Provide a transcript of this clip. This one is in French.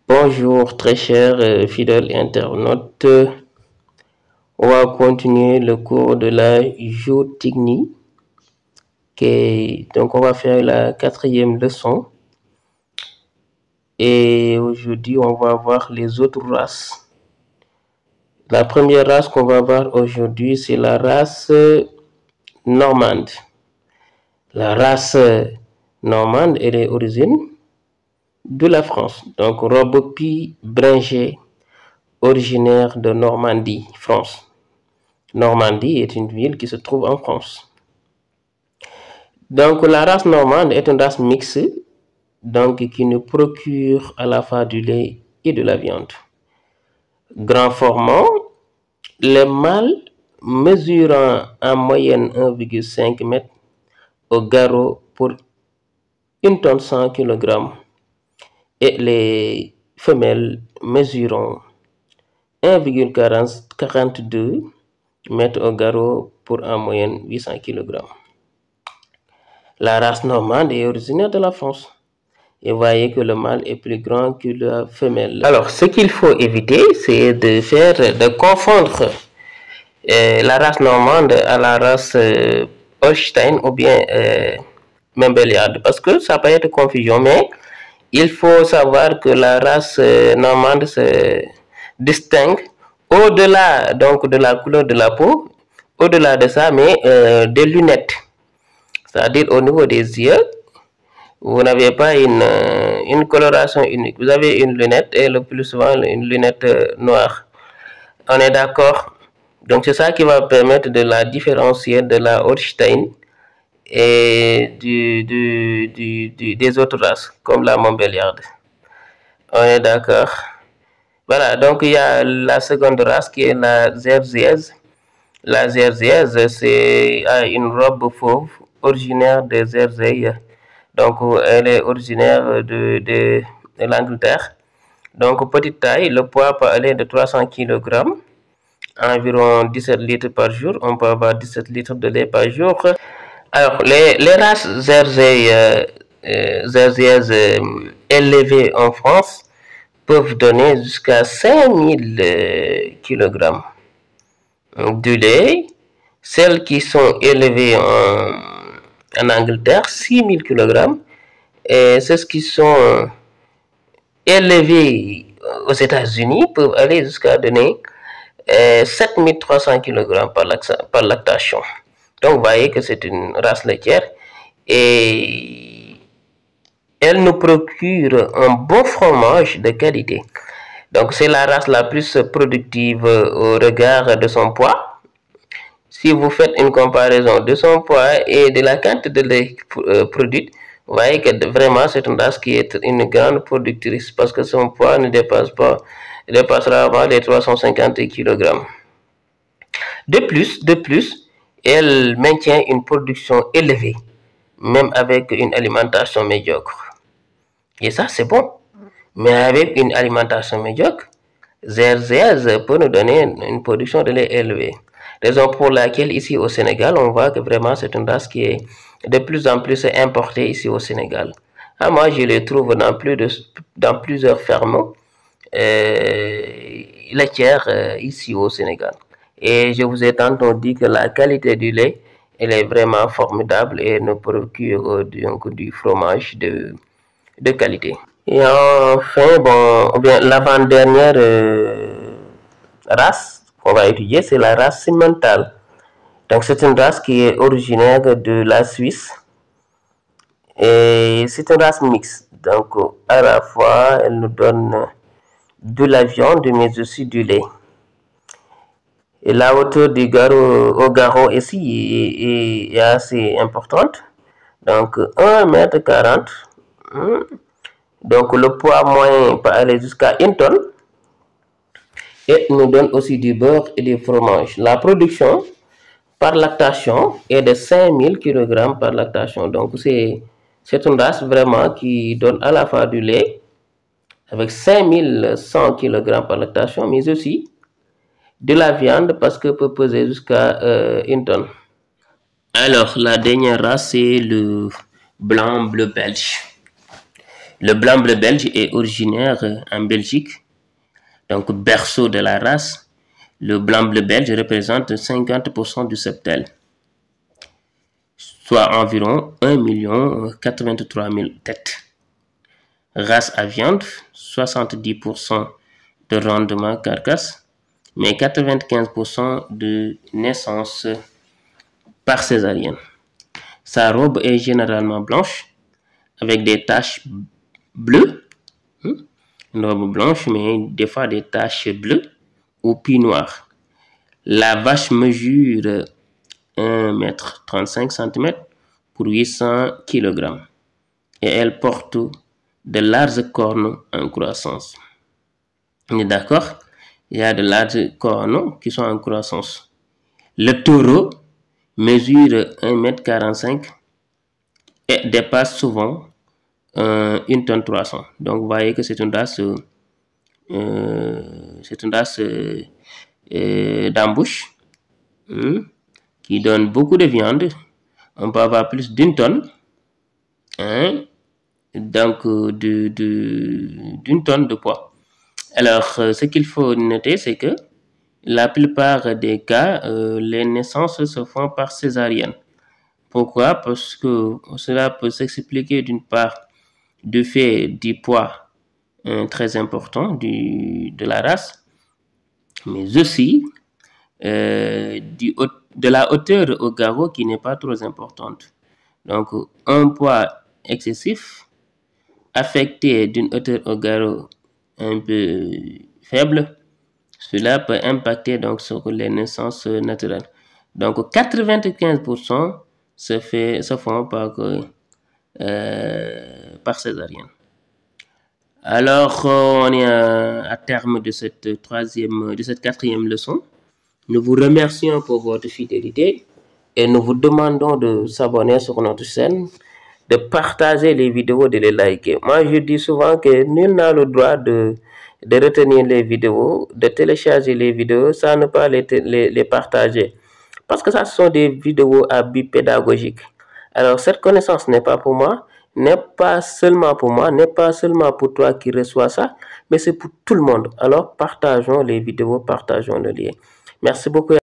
Bonjour très chers fidèles internautes, on va continuer le cours de la géotechnie. Donc on va faire la 4e leçon et aujourd'hui on va voir les autres races. La première race qu'on va voir aujourd'hui c'est la race normande. La race normande elle est origine de la France. Donc Robopie Bringer, originaire de Normandie, France. Normandie est une ville qui se trouve en France. Donc la race normande est une race mixte, donc qui nous procure à la fois du lait et de la viande. Grand formant, les mâles mesurant en moyenne 1,5 m au garrot pour 1 tonne 100 kg et les femelles mesurant 1,42 m au garrot pour en moyenne 800 kg. La race normande est originaire de la France. Et voyez que le mâle est plus grand que la femelle. Alors, ce qu'il faut éviter, c'est de confondre la race normande à la race Holstein ou bien Montbéliarde, parce que ça peut être confusion, mais il faut savoir que la race normande se distingue au-delà donc de la couleur de la peau, au-delà de ça, mais des lunettes. C'est-à-dire au niveau des yeux, vous n'avez pas une coloration unique. Vous avez une lunette et le plus souvent une lunette noire. On est d'accord? Donc c'est ça qui va permettre de la différencier de la Holstein et des autres races, comme la Montbéliarde. On est d'accord? Voilà, donc il y a la seconde race qui est la Jersiaise. La Jersiaise, c'est une robe fauve originaire des Jersey. Donc elle est originaire de l'Angleterre. Donc petite taille, le poids peut aller de 300 kg, environ 17 litres par jour. On peut avoir 17 litres de lait par jour. Alors les races Jersiaises élevées en France peuvent donner jusqu'à 5000 kg du lait. Celles qui sont élevées en Angleterre, 6000 kg. Et ceux qui sont élevés aux États-Unis peuvent aller jusqu'à donner 7300 kg par lactation. Donc vous voyez que c'est une race laitière et elle nous procure un bon fromage de qualité. Donc c'est la race la plus productive au regard de son poids. Si vous faites une comparaison de son poids et de la quantité de lait produite, vous voyez que vraiment c'est une race qui est une grande productrice parce que son poids ne dépassera pas les 350 kg. De plus, elle maintient une production élevée, même avec une alimentation médiocre. Et ça, c'est bon. Mais avec une alimentation médiocre, Jersiaise peut nous donner une production de lait élevée. Raison pour laquelle ici au Sénégal, on voit que vraiment c'est une race qui est de plus en plus importée ici au Sénégal. Moi, je les trouve dans plusieurs fermes laitières ici au Sénégal. Et je vous ai tantôt dit que la qualité du lait, elle est vraiment formidable et nous procure du fromage de qualité. Et enfin, l'avant-dernière race qu'on va étudier, c'est la race simmentale. Donc c'est une race qui est originaire de la Suisse et c'est une race mixte. Donc à la fois, elle nous donne de la viande mais aussi du lait. Et la hauteur du garrot au garrot ici est assez importante. Donc 1,40 m. Donc le poids moyen peut aller jusqu'à 1 tonne et nous donne aussi du beurre et du fromage. La production par lactation est de 5000 kg par lactation. Donc c'est une race vraiment qui donne à la fois du lait avec 5100 kg par lactation, mais aussi de la viande parce que peut peser jusqu'à 1 tonne. Alors la dernière race c'est le blanc bleu belge. Le blanc-bleu belge est originaire en Belgique, donc berceau de la race. Le blanc-bleu belge représente 50% du septel, soit environ 1 083 000 têtes. Race à viande, 70% de rendement carcasse, mais 95% de naissance par césarienne. Sa robe est généralement blanche avec des taches bleues, une robe blanche, mais des fois des taches bleues ou puis noires. La vache mesure 1,35 m pour 800 kg et elle porte de larges cornes en croissance. On est d'accord? Il y a de larges cornes qui sont en croissance. Le taureau mesure 1,45 m et dépasse souvent 1 tonne 300. Donc vous voyez que c'est une race d'embouche qui donne beaucoup de viande. On peut avoir plus d'1 tonne, donc d'une tonne de poids. Alors ce qu'il faut noter, c'est que la plupart des cas, les naissances se font par césarienne. Pourquoi? Parce que cela peut s'expliquer d'une part du fait du poids très important de la race, mais aussi de la hauteur au garrot qui n'est pas trop importante. Donc un poids excessif affecté d'une hauteur au garrot un peu faible, cela peut impacter donc sur les naissances naturelles. Donc 95% se font par césarienne. Alors on est à terme de cette quatrième leçon. Nous vous remercions pour votre fidélité et nous vous demandons de s'abonner sur notre chaîne, de partager les vidéos, de les liker. Moi, je dis souvent que nul n'a le droit de retenir les vidéos, de télécharger les vidéos sans ne pas les partager. Parce que ça sont des vidéos à but pédagogique. Alors, cette connaissance n'est pas pour moi, n'est pas seulement pour moi, n'est pas seulement pour toi qui reçois ça, mais c'est pour tout le monde. Alors, partageons les vidéos, partageons le lien. Merci beaucoup.